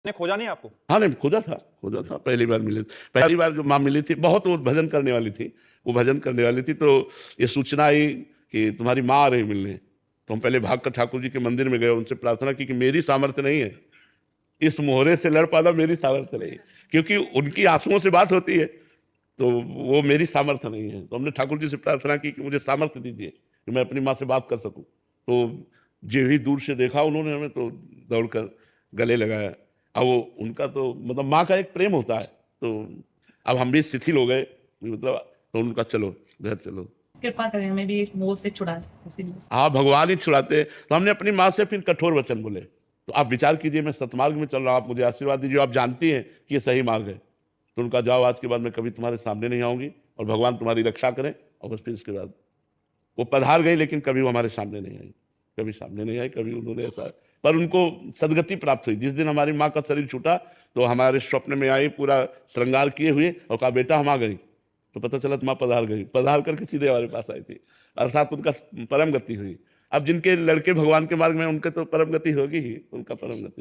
ने खोजा नहीं आपको? हाँ, नहीं खोजा था, पहली बार मिले। पहली बार जो माँ मिली थी, बहुत वो भजन करने वाली थी, तो ये सूचना आई कि तुम्हारी माँ आ रही मिलने। तो हम पहले भाग कर ठाकुर जी के मंदिर में गए, उनसे प्रार्थना की कि मेरी सामर्थ्य नहीं है, इस मोहरे से लड़ पाना मेरी सामर्थ्य नहीं है, क्योंकि उनकी आंसुओं से बात होती है, तो वो मेरी सामर्थ्य नहीं है। तो हमने ठाकुर जी से प्रार्थना की कि मुझे सामर्थ्य दीजिए कि मैं अपनी माँ से बात कर सकूं। तो जो ही दूर से देखा उन्होंने हमें, तो दौड़कर गले लगाया। अब वो उनका तो मतलब माँ का एक प्रेम होता है, तो अब हम भी शिथिल हो गए, मतलब तो उनका चलो घर चलो। कृपा करें हमें भी एक मोह से छुड़ा इसीलिए। हाँ, भगवान ही छुड़ाते। तो हमने अपनी माँ से फिर कठोर वचन बोले, तो आप विचार कीजिए, मैं सतमार्ग में चल रहा हूँ, आप मुझे आशीर्वाद दीजिए, आप जानती हैं कि ये सही मार्ग है। तो उनका जाओ, आज के बाद मैं कभी तुम्हारे सामने नहीं आऊंगी और भगवान तुम्हारी रक्षा करें। और बस फिर इसके बाद वो पधार गई, लेकिन कभी वो हमारे सामने नहीं आई, कभी सामने नहीं आई, कभी उन्होंने ऐसा। पर उनको सदगति प्राप्त हुई। जिस दिन हमारी माँ का शरीर छूटा, तो हमारे स्वप्न में आई, पूरा श्रृंगार किए हुए, और कहा बेटा हम आ गई। तो पता चला माँ पधार गई, पधार करके सीधे हमारे पास आई थी, अर्थात उनका परम गति हुई। अब जिनके लड़के भगवान के मार्ग में, उनके तो परम गति होगी ही, उनका परम गति